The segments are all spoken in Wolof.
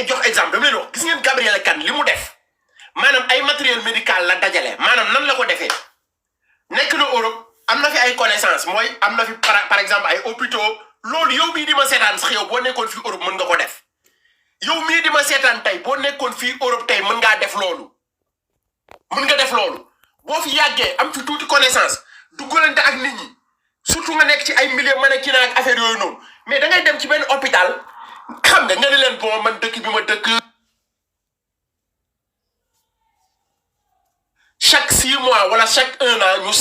jox exemple dama leen wax gis ngeen Gabrielle kan li mu def maanaam ay matériel médical la dajale maanaam nan la ko defee nekk na Europe am na fi ay connaissance mooy am na fi par exemple ay hôpitaux loolu yow mii di ma seetaan sax yow boo nekkoon fii Europe mën nga ko def yow mii di ma seetaan tey boo nekkoon fii Europe tey mën ngaa def loolu mën nga def loolu boo fi yàggee am fi tuuti connaissance duggalante ak nit ñi surtout nga nekk ci ay milieu mannequinat ak affaire yooyu noonu mais da ngay dem ci benn hôpital xam nga ne leen bon man dëkk bi ma dëkk chaque 6 mois wala chaque 1 an ñu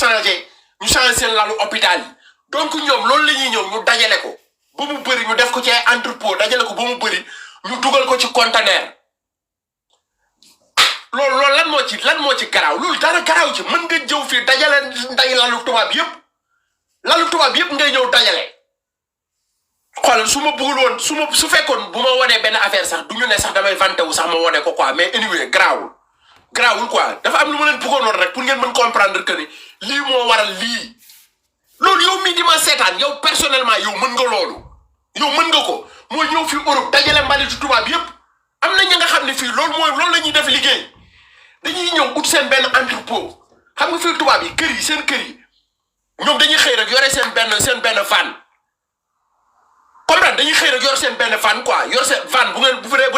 changé seen lalu hôpital yi donc ñoom loolu la ñuy ñëw ñu dajale ko ba mu bëri ñu def ko ci ay entrepôt dajale ko ba mu bëri ñu dugal ko ci conteneur loolu lan moo ci garaaw loolu dara garaaw ci mën nga jëw fii dajale nday lalu tubaab yëpp ngay ñëw dajale xoolal su ma bëggul woon su fekkoon bu ma wanee benn affaire sax du ñu ne sax damay vanté wu sax ma wane ko quoi mais anyway garaawul quoi dafa am lu ma leen bëggoon woon rek pour ngeen mën comprendre que ni lii moo waral lii loolu yow mii di ma seetaan yow personnellement yow mën nga loolu yow mën nga ko mooy ñëw fii Europe dajale mbalitu tubaab yëpp am na ñi nga xam ne fii loolu la ñuy def liggéey dañuy ñëw ut seen benn entrepôt xam nga fii tubaab yi kër yi ñoom dañuy xëy rek yore seen benn van comprendre dañuy xëy rek yor seen benn van quoi yor seen van bu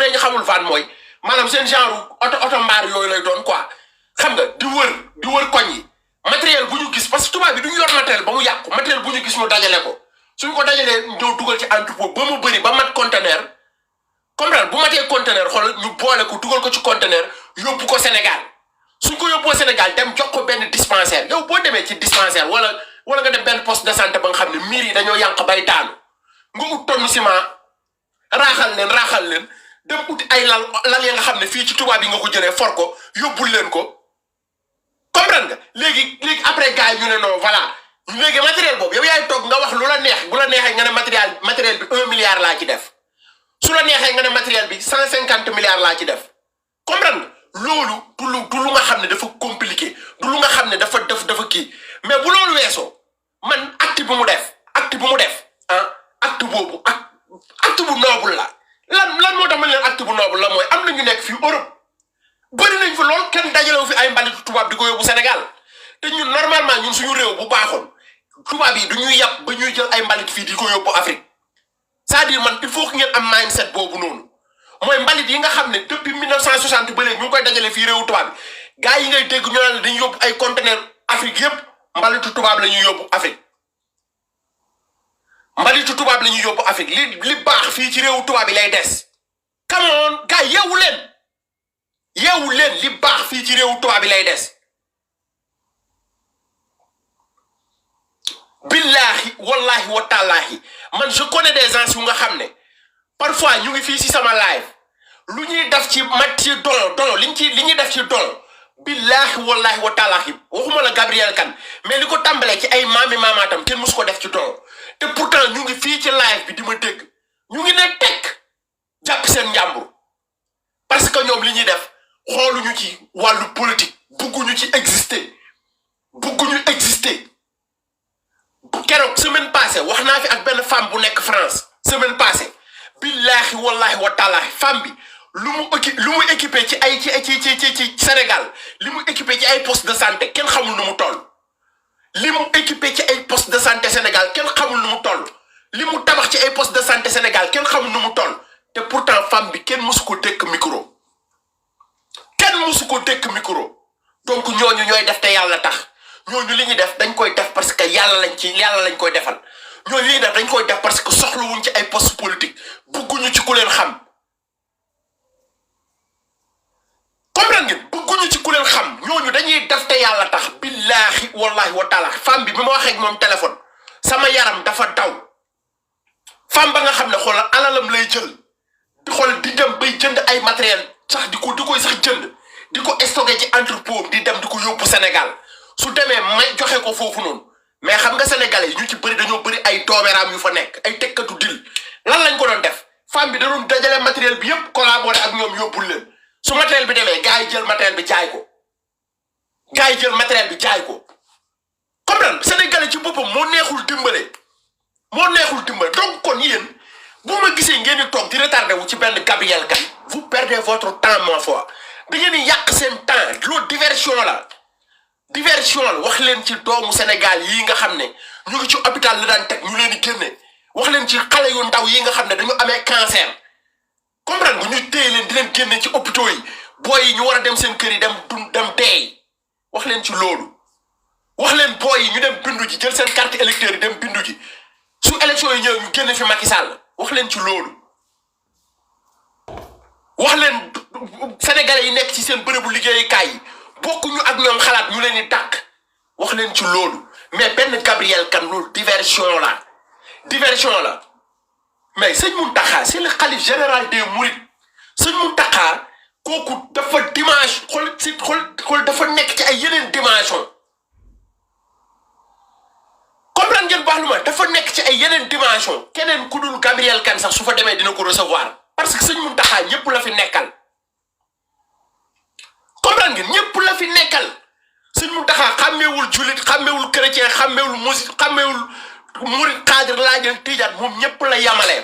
dee ñu xamul van mooy maanaam seen genre oto mbaar yooyu lay doon quoi xam nga di wër koñ yi matériel bu ñu gis parce que tubaab bi duñu yor matériel ba mu yàqu matériel bu ñu gis ñu dajale ko suñ ko dajalee ñëw dugal ci entrepôt ba mu bëri ba mat conteneur comprendre bu matee conteneur xool ñu boole ko dugal ko ci conteneur yóbbu ko Sénégal suñ ko yóbboo Sénégal dem jox ko benn dispensaire yow boo demee ci dispensaire wala nga dem benn poste de santé ba nga xam ne miir yi dañoo yànq bay daanu nga ut tonne ciment raaxal leen dem uti ay lal ya nga xam ne fii ci tubaab yi nga ko jëlee for ko yóbbul leen ko comprendre nga léegi après gars yi ñu ne non voilà léegi matériel boobu yow yaay toog nga wax lu la neex bu la neexee nga ne matériel bi 1 milliard laa ci def su la neexee nga ne matériel bi 150 milliards laa ci def comprendre nga loolu du lu nga xam ne dafa compliqué du lu nga xam ne dafa kii mais bu loolu weesoo man acte bu mu def acte boobu acte bu noble la lan moo tax ma leen acte bu noble la mooy am na ñu nekk fii Europe bëri nañ fa lool kenn dajalewu fi ay mbalitu tubaab di ko yóbbu Sénégal te ñun normalement ñun suñu réew bu baaxoon tubaab yi du ñuy yàpp ba ñuy jël ay mbalit fii di ko yóbbu Afrique c'est-à-dire man il faut que ngeen am mindset boobu noonu mooy mbalit yi nga xam ne depuis 1960 ba léegi ñu ngi koy dajale fii réewu tubaab bi gars yi ngay dégg ñu naan dañuy yóbbu ay conteneur Afrique yëpp mbalitu tubaab la ñuy yóbbu Afrique mbalitu tubaab la ñuy yóbbu Afrique li baax fii ci réewu tubaab yi lay des. come on gars yeewu leen li baax fii ci réewu tubaab yi lay des. billahi wallahi wa taalahi man je connais des gens yu nga xam ne parfois ñu ngi fii si sama live lu ñuy def ci ci dolo li ñuy def ci dolo billahi wallahi wa taalahi waxuma la Gabrielle kan mais li ko tàmbalee ci ay maamaatam kenn musu ko def ci dolo te pourtant ñu ngi fii ci live bi di ma dégg ñu ngi ne tekk jàpp seen njàmbur parce que ñoom li ñuy def xooluñu ci wàllu politique bugguñu ci exister keroog semaine passée wax naa fi ak benn femme bu nekk France semaine passée billahi wallahi wa taala femme bi lu mu équipé ci Sénégal li mu équipé ci ay poste de santé kenn xamul nu mu toll li mu équipé ci ay poste de santé Sénégal kenn xamul nu mu toll li mu tabax ci ay poste de santé Sénégal kenn xamul nu mu toll te pourtant femme bi kenn musu ko dékk micro donc ñooñu ñooy def te yàlla tax ñooñu li ñuy def dañ koy def parce que yàlla lañ koy defal ñooñu li ñuy def dañ koy def parce que soxlawuñ ci ay poste politique bugguñu ci ku leen xam comprendre ngeen bugguñu ci ku leen xam ñooñu dañuy def te yàlla tax billahi wallahi wa taala femme bi ma waxee ak moom téléphone sama yaram dafa daw femme ba nga xam ne xoolal alalam lay jël di xool di dem bay jënd ay matériel sax di koy sax jënd di ko stocké ci entrepôt di dem di ko yóbbu Sénégal su demee may joxe ko foofu noonu mais xam nga sénégalais yi ñu ci bëri dañoo bëri ay doomeraam yu fa nekk ay tekkatu dil lan lañ ko doon def femme bi da doon dajale matériel bi yëpp collaboré ak ñoom yóbbul leen su matériel bi demee gars yi jël matériel bi jaay ko comprendre sénégalais ci boppam moo neexul dimbale donc kon yéen bu ma gisee ngeen di toog di retardé wu ci benn Gabrielle kan vous perdez votre temps ma foi da ngeen di yàq seen temps loolu diversion la wax leen ci doomu Sénégal yi nga xam ne ñu ngi ci hôpital la daan teg ñu leen di génne wax leen ci xale yu ndaw yi nga xam ne dañu amee cancer comprendre nga ñu téye leen di leen génne ci hôpitaux yi booy yi ñu war a dem seen kër yi dem dee wax leen ci loolu wax leen booy yi ñu dem bindu ji jël seen carte électeur yi dem bindu ji su élection yi ñëw ñu génne fi Macky Sall wax leen ci loolu wax leen sénégalais yi nekk ci seen bërëbu liggéeyukaay yi bokkuñu ak ñoom xalaat ñu leen di dàq wax leen ci loolu mais benn Gabrielle Kane loolu diversion la mais sëñ Mountakha c'est le khalife général des mourides sëñ Mountakha kooku dafa dimanche xool dafa nekk ci ay yeneen dimension comprendre ngeen baax lu ma dafa nekk ci ay yeneen dimension keneen ku dul Gabrielle Kane sax su fa demee dina ko recevoir parce que sëñ Mountakha ñëpp la fi nekkal comprendre ngeen ñëpp la fi nekkal sëñ Mountakha xàmmeewul jullit xàmmeewul chrétien xàmmeewul musid xàmmeewul murid xaadir laajal tijaat moom ñëpp la yamale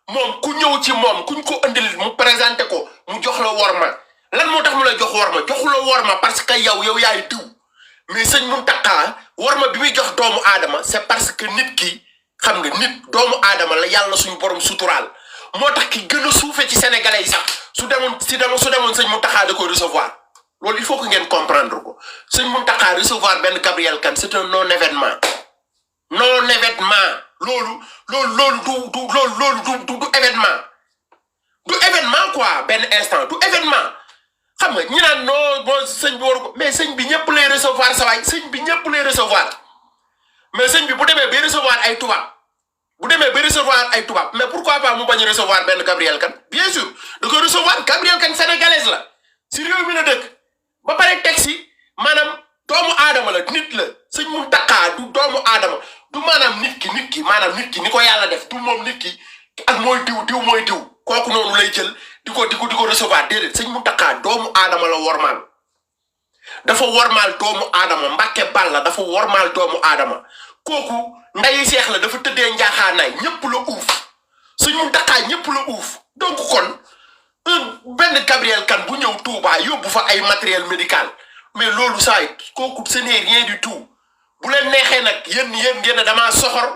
moom ku ñëw ci moom kuñ ko andil mu présenté ko mu jox la worma lan moo tax mu la jox worma joxu la worma parce que yow yaay diw mais sëñ Mountakha worma bi muy jox doomu aadama c'est parce que nit ki xam nga nit doomu aadama la yàlla suñu borom suturaal moo tax ki gën a suufee ci sénégalais yi sax su demoon sëñ Mountakha da koy recevoir loolu il faut que ngeen comprendre ko sëñ Mountakha recevoir benn Gabrielle Kane c'est un non événement loolu du événement quoi benn instant du événement xam nga ñi naan non bon sëñ bi waru ko mais sëñ bi ñëpp lay recevoir sa waay sëñ bi ñëpp lay recevoir mais sëñ bi bu demee bay recevoir ay tubaab mais pourquoi pas mu bañ a recevoir benn Gabrielle Kane bien sûr da koy recevoir Gabrielle Kane sénégalaise la si réew mi la dëkk ba pare teg si maanaam doomu aadama la nit la sëñ Mountakha du doomu aadama du maanaam nit ki maanaam nit ki ni ko yàlla def du moom nit ki ak mooy diw mooy diw kooku noonu lay jël di ko recevoir déedéet sëñ Mountakha doomu aadama la wormaal dafa wormaal doomu aadama Mbàkke Balla dafa wormaal doomu aadama kooku ndayi seex la dafa tëddee njaaxaanaay ñëpp la uuf sëñ Mountakha ñëpp la uuf donc kon benn Gabrielle Kane bu ñëw Touba yóbbu fa ay matériel médical mais loolu saa yi kooku ce n'est rien du tout bu leen neexee nag yéen ngeen ne damaa soxor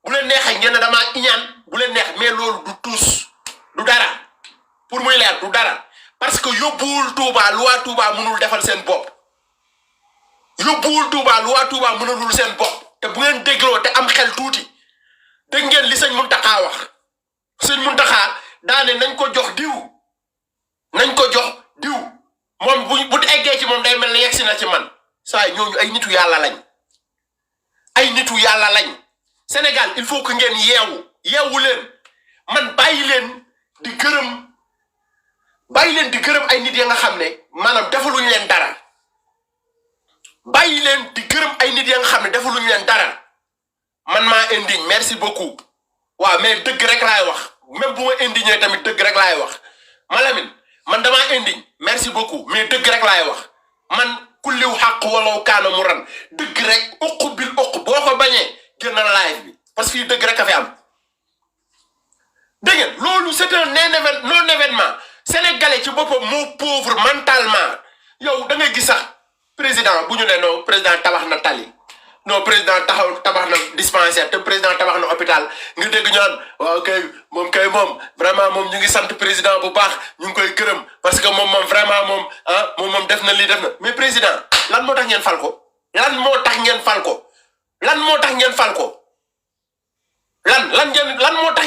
bu leen neexee ngeen ne damaa iñaan bu leen neex mais loolu du tous du dara pour muy leer du dara parce que yóbbuwul Touba lu waa Touba mënul defal seen bopp yóbbuwul Touba lu waa Touba mënulul seen bopp te bu ngeen dégloo te am xel tuuti dégg ngeen li sëñ Mountakha wax sëñ Mountakha daane nañ ko jox diw moom bu eggee ci moom day mel ni yegsi na ci man saa ñooñu ay nitu yàlla lañ Sénégal il faut que ngeen yeewu leen man bàyyi leen di gërëm ay nit ya nga xam ne maanaam defaluñ leen dara bàyyi leen di gërëm ay nit ya nga xam ne defaluñ leen dara man maa indigne merci beaucoup waaw mais dëgg rek laay wax même bu ma indigné tamit dëgg rek laay wax Malamine man damaa indigne merci beaucoup mais dëgg rek laay wax man kulliw xàq walaw kaana mu ran dëgg rek uq bil uq boo ko bañee génnal live bi parce que fii dëgg rek a fi am dégg ngeen loolu c'est un non événement sénégalais ci boppam moo pauvre mentalement yow da ngay gis sax président bu ñu ne non président tabax na tali non président tabax na dispensaire te président tabax na hôpital nga dégg ñu naan waaw kay moom vraiment moom ñu ngi sant président bu baax ñu ngi koy gërëm parce que moom vraiment moom def na lii def na mais président lan moo tax ngeen fal ko lan moo tax ngeen fal ko lan moo tax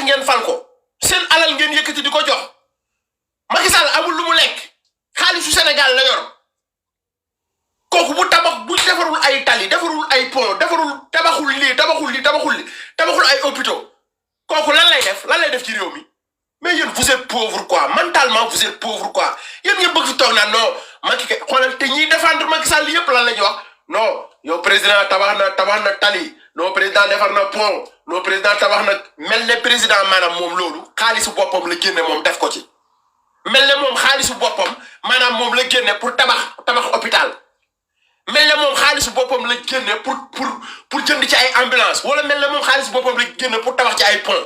ngeen fal ko seen alal ngeen yëkkati di ko jox Macky Sall amul lu mu lekk xaalisu Sénégal la yor kooku bu defarul ay tali defarul ay pont tabaxul ay hôpitaux kooku lan lay def ci réew mi mais yéen vous êtes pauvre quoi mentalement vous êtes pauvre quoi yéen ngeen bëgg fi toog naan non Macky kay xoolal te ñiy défendre Macky Sall yëpp lan la ñuy wax non yow président tabax na tali non président defar na pont non président tabax na mel ne président maanaam moom loolu xaalisu boppam la génne moom def ko ci mel ne moom xaalisu boppam maanaam moom la génne pour tabax hôpital mel ne moom xaalisu boppam la génne pour jënd ci ay ambulance wala mel ne moom xaalisu boppam la génne pour tabax ci ay pont